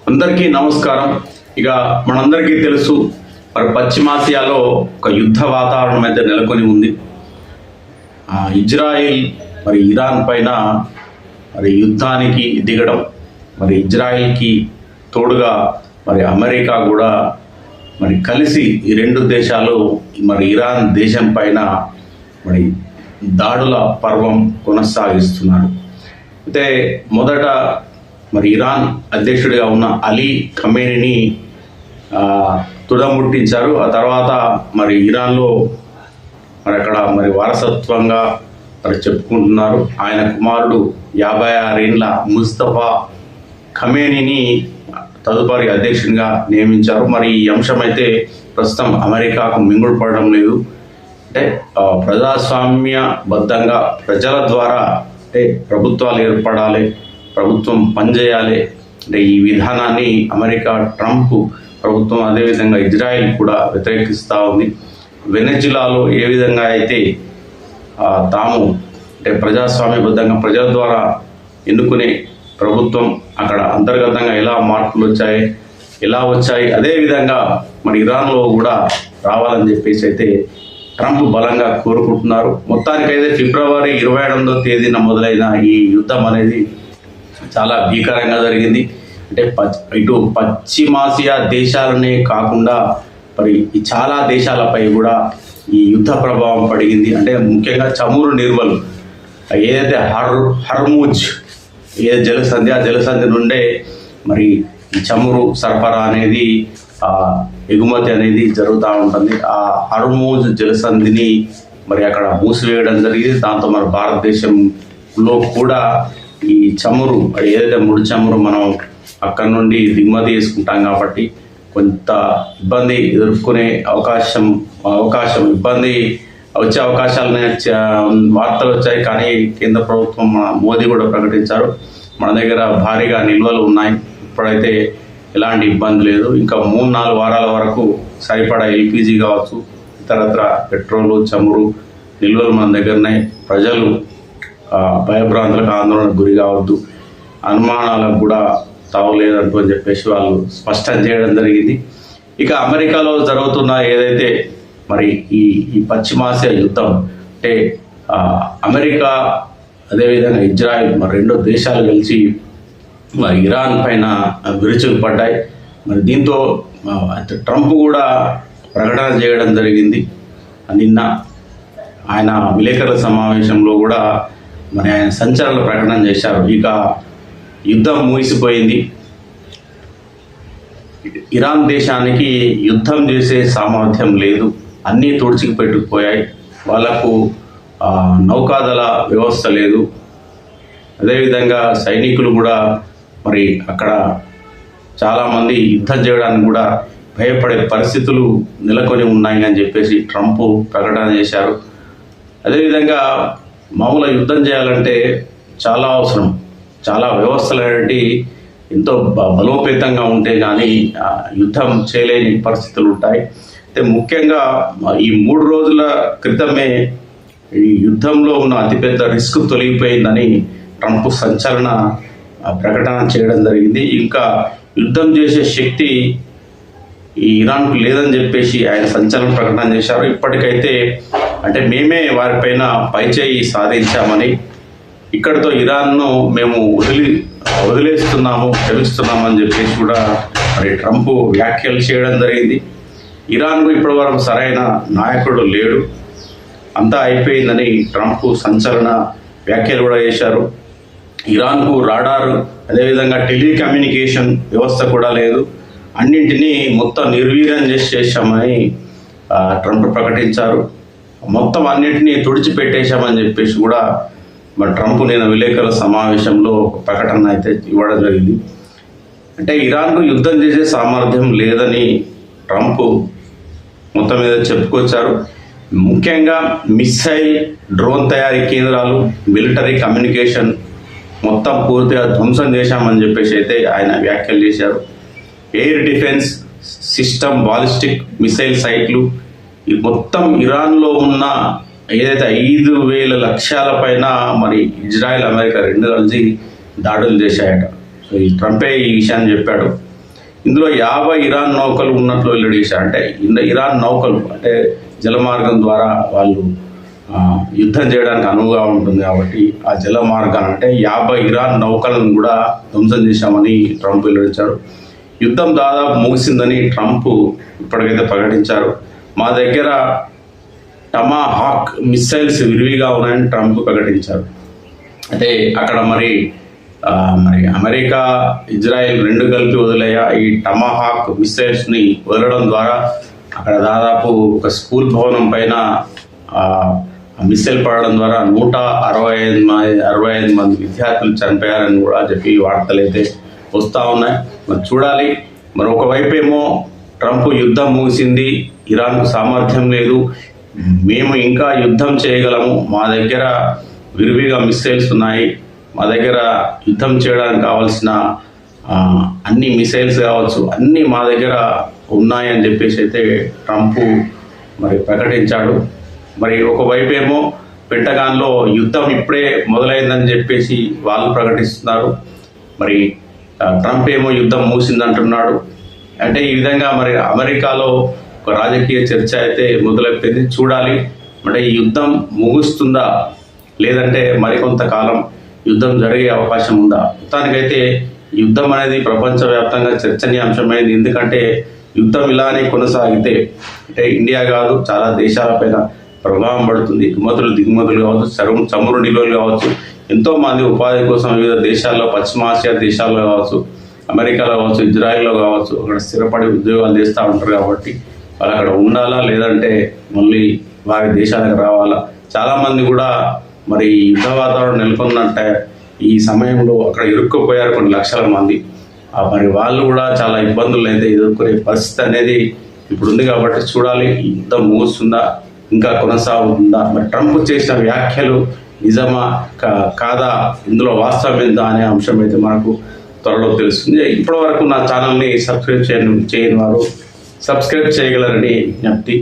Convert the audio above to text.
అందరికీ నమస్కారం. ఇక మనందరికీ తెలుసు, మరి పశ్చిమాసియాలో ఒక యుద్ధ వాతావరణం అయితే నెలకొని ఉంది. ఇజ్రాయిల్ మరి ఇరాన్ పైన మరి యుద్ధానికి దిగడం, మరి ఇజ్రాయిల్కి తోడుగా మరి అమెరికా కూడా మరి కలిసి ఈ రెండు దేశాలు మరి ఇరాన్ దేశం పైన మరి దాడుల పర్వం కొనసాగిస్తున్నారు. అయితే మొదట మరి ఇరాన్ అధ్యక్షుడిగా ఉన్న అలీ ఖమేనీని తుదముట్టించారు. ఆ తర్వాత మరి ఇరాన్లో మరి అక్కడ మరి వారసత్వంగా మరి చెప్పుకుంటున్నారు. ఆయన కుమారుడు 56 ఏళ్ల ముస్తఫా ఖమేనీని తదుపరి అధ్యక్షునిగా నియమించారు. మరి ఈ అంశం అయితే ప్రస్తుతం అమెరికాకు మింగుడు పడడం లేదు. అంటే ప్రజాస్వామ్యబద్ధంగా ప్రజల ద్వారా అంటే ప్రభుత్వాలు ఏర్పడాలి, ప్రభుత్వం పనిచేయాలి. అంటే ఈ విధానాన్ని అమెరికా ట్రంప్ ప్రభుత్వం, అదేవిధంగా ఇజ్రాయెల్ కూడా వ్యతిరేకిస్తూ ఉంది. వెనెజులాలో ఏ విధంగా అయితే తాము అంటే ప్రజాస్వామ్యబద్ధంగా ప్రజల ద్వారా ఎన్నుకునే ప్రభుత్వం అక్కడ అంతర్గతంగా ఎలా మార్పులు వచ్చాయి అదేవిధంగా మరి ఇరాన్లో కూడా రావాలని చెప్పేసి అయితే ట్రంప్ బలంగా కోరుకుంటున్నారు. మొత్తానికైతే ఫిబ్రవరి 28వ తేదీన మొదలైన ఈ యుద్ధం అనేది చాలా భీకరంగా జరిగింది. అంటే ఇటు పశ్చిమాసియా దేశాలనే కాకుండా మరి చాలా దేశాలపై కూడా ఈ యుద్ధ ప్రభావం పడిగింది. అంటే ముఖ్యంగా చమురు నిల్వలు ఏదైతే హర్ముజ్ జలసంధి నుండే మరి ఈ చమురు సరఫరా అనేది ఎగుమతి అనేది జరుగుతూ ఉంటుంది. ఆ హర్ముజ్ జలసంధిని మరి అక్కడ మూసివేయడం జరిగింది. దాంతో మరి భారతదేశంలో కూడా ఈ చమురు ఏదైతే ముడి చమురు మనం అక్కడ నుండి దిగుమతి చేసుకుంటాం కాబట్టి కొంత ఇబ్బంది ఎదుర్కొనే ఇబ్బంది వచ్చే అవకాశాలని వార్తలు వచ్చాయి. కానీ కేంద్ర ప్రభుత్వం మోదీ కూడా ప్రకటించారు, మన దగ్గర భారీగా నిల్వలు ఉన్నాయి, ఇప్పుడైతే ఎలాంటి ఇబ్బంది లేదు, ఇంకా 3-4 వారాల వరకు సరిపడా ఎల్పిజి కావచ్చు, ఇతరత్ర పెట్రోలు చమురు నిల్వలు మన దగ్గరనే, ప్రజలు భయభ్రాంతులకు ఆందోళనకు గురి కావద్దు, అనుమానాలకు కూడా తావలేదంటూ అని చెప్పేసి వాళ్ళు స్పష్టం చేయడం జరిగింది. ఇక అమెరికాలో జరుగుతున్న ఏదైతే మరి ఈ పశ్చిమాసియా యుద్ధం అంటే అమెరికా అదేవిధంగా ఇజ్రాయిల్ మరి రెండు దేశాలు కలిసి మరి ఇరాన్ పైన విరుచుకు పడ్డాయి. మరి దీంతో ట్రంప్ కూడా ప్రకటన చేయడం జరిగింది. నిన్న ఆయన విలేకరుల సమావేశంలో కూడా మరి ఆయన సంచలన ప్రకటన చేశారు. ఇక యుద్ధం ముగిసిపోయింది, ఇరాన్ దేశానికి యుద్ధం చేసే సామర్థ్యం లేదు, అన్నీ తుడిచికి పెట్టుకుపోయాయి, వాళ్లకు నౌకాదళ వ్యవస్థ లేదు, అదేవిధంగా సైనికులు కూడా మరి అక్కడ చాలామంది యుద్ధం చేయడానికి కూడా భయపడే పరిస్థితులు నెలకొని ఉన్నాయి అని చెప్పేసి ట్రంప్ ప్రకటన చేశారు. అదేవిధంగా మామూలు యుద్ధం చేయాలంటే చాలా అవసరం, చాలా వ్యవస్థలు అనేవి ఎంతో బలోపేతంగా ఉంటే కానీ యుద్ధం చేయలేని పరిస్థితులు ఉంటాయి. అయితే ముఖ్యంగా ఈ 3 రోజుల క్రితమే ఈ యుద్ధంలో ఉన్న అతిపెద్ద రిస్క్ తొలగిపోయిందని ట్రంప్ సంచలన ప్రకటన చేయడం జరిగింది. ఇంకా యుద్ధం చేసే శక్తి ఈ ఇరాన్కు లేదని చెప్పేసి ఆయన సంచలన ప్రకటన చేశారు. ఇప్పటికైతే అంటే మేమే వారిపైన పైచేయి సాధించామని, ఇక్కడితో ఇరాన్ను మేము వదిలేస్తున్నాము, క్షమిస్తున్నామని చెప్పేసి కూడా మరి ట్రంప్ వ్యాఖ్యలు చేయడం జరిగింది. ఇరాన్కు ఇప్పటి వరకు సరైన నాయకుడు లేడు, అంతా అయిపోయిందని ట్రంప్ సంచలన వ్యాఖ్యలు కూడా చేశారు. ఇరాన్కు రాడార్ అదేవిధంగా టెలికమ్యూనికేషన్ వ్యవస్థ కూడా లేదు, అన్నింటినీ మొత్తం నిర్వీర్యం చేశామని ట్రంప్ ప్రకటించారు. మొత్తం అన్నింటినీ తుడిచిపెట్టేశామని చెప్పేసి కూడా మరి ట్రంప్ నేను విలేకరుల సమావేశంలో ప్రకటన అయితే ఇవ్వడం జరిగింది. అంటే ఇరాన్కు యుద్ధం చేసే సామర్థ్యం లేదని ట్రంప్ మొత్తం మీద చెప్పుకొచ్చారు. ముఖ్యంగా మిస్సైల్ డ్రోన్ తయారీ కేంద్రాలు, మిలిటరీ కమ్యూనికేషన్ మొత్తం పూర్తిగా ధ్వంసం చేశామని చెప్పేసి అయితే ఆయన వ్యాఖ్యలు చేశారు. Air defence system, ballistic missile సైట్లు, ఈ మొత్తం ఇరాన్లో ఉన్న ఏదైతే 5,000 లక్ష్యాల పైన మరి ఇజ్రాయెల్ అమెరికా రెండు కలిసి దాడులు చేశాయట. సో ఈ ట్రంపే ఈ విషయాన్ని చెప్పాడు. ఇందులో 50 ఇరాన్ నౌకలు ఉన్నట్లు వెల్లడి చేశారు. అంటే ఇరాన్ నౌకలు అంటే జలమార్గం ద్వారా వాళ్ళు యుద్ధం చేయడానికి అనువుగా ఉంటుంది కాబట్టి ఆ జల మార్గాన్ని అంటే 50 ఇరాన్ నౌకలను కూడా ధ్వంసం చేశామని ట్రంప్ వెల్లడించారు. యుద్ధం దాదాపు ముగిసిందని ట్రంప్ ఇప్పటికైతే ప్రకటించారు. మా దగ్గర టమాహాక్ మిస్సైల్స్ విరివిగా ఉన్నాయని ట్రంప్ ప్రకటించారు. అంటే అక్కడ మరి అమెరికా ఇజ్రాయెల్ రెండు కలిపి వదిలేయ ఈ టమాహాక్ మిస్సైల్స్ని వదలడం ద్వారా అక్కడ దాదాపు ఒక స్కూల్ భవనం పైన మిస్సైల్ పడడం ద్వారా 165 మంది విద్యార్థులు చనిపోయారని కూడా చెప్పి వార్తలు అయితే వస్తూ ఉన్నాయి. మరి చూడాలి. మరి ఒకవైపు ఏమో ట్రంప్ యుద్ధం ముగిసింది, ఇరాన్కు సామర్థ్యం లేదు, మేము ఇంకా యుద్ధం చేయగలము, మా దగ్గర విరివిగా మిస్సైల్స్ ఉన్నాయి, మా దగ్గర యుద్ధం చేయడానికి కావాల్సిన అన్ని మిసైల్స్ కావచ్చు అన్నీ మా దగ్గర ఉన్నాయని చెప్పేసి అయితే ట్రంప్ మరి ప్రకటించాడు. మరి ఒకవైపు ఏమో పెంటగాన్లో యుద్ధం ఇప్పుడే మొదలైందని చెప్పేసి వాళ్ళు ప్రకటిస్తున్నారు. మరి ట్రంప్ ఏమో యుద్ధం ముగిసిందంటున్నాడు. అంటే ఈ విధంగా మరి అమెరికాలో ఒక రాజకీయ చర్చ అయితే మొదలైపోయింది. చూడాలి అంటే ఈ యుద్ధం ముగుస్తుందా లేదంటే మరికొంతకాలం యుద్ధం జరిగే అవకాశం ఉందా. మొత్తానికైతే యుద్ధం అనేది ప్రపంచవ్యాప్తంగా చర్చనీయాంశమైంది. ఎందుకంటే యుద్ధం ఇలానే కొనసాగితే అంటే ఇండియా కాదు చాలా దేశాలపైన ప్రభావం పడుతుంది. ఎగుమతులు దిగుమతులు కావచ్చు, చమురు నిల్వలు కావచ్చు, ఎంతోమంది ఉపాధి కోసం వివిధ దేశాల్లో పశ్చిమాసియా దేశాల్లో కావచ్చు, అమెరికాలో కావచ్చు, ఇజ్రాయెల్లో కావచ్చు అక్కడ స్థిరపడి ఉద్యోగాలు చేస్తూ ఉంటారు. కాబట్టి వాళ్ళు అక్కడ ఉండాలా లేదంటే మళ్ళీ వారి దేశాలకు రావాలా. చాలామంది కూడా మరి యుద్ధ వాతావరణం నెలకొన్నట్టే ఈ సమయంలో అక్కడ ఇరుక్కుపోయారు కొన్ని లక్షల మంది. మరి వాళ్ళు కూడా చాలా ఇబ్బందులు అయితే ఎదుర్కొనే పరిస్థితి అనేది ఇప్పుడు ఉంది. కాబట్టి చూడాలి యుద్ధం ముగుస్తుందా ఇంకా కొనసాగుతుందా, మరి ట్రంప్ చేసిన వ్యాఖ్యలు నిజమా కాదా, ఇందులో వాస్తవం ఎంత అనే అంశం అయితే మనకు త్వరలో తెలుస్తుంది. ఇప్పటి వరకు నా ఛానల్ని సబ్స్క్రైబ్ చేయని వారు సబ్స్క్రైబ్ చేయగలరని విజ్ఞప్తి.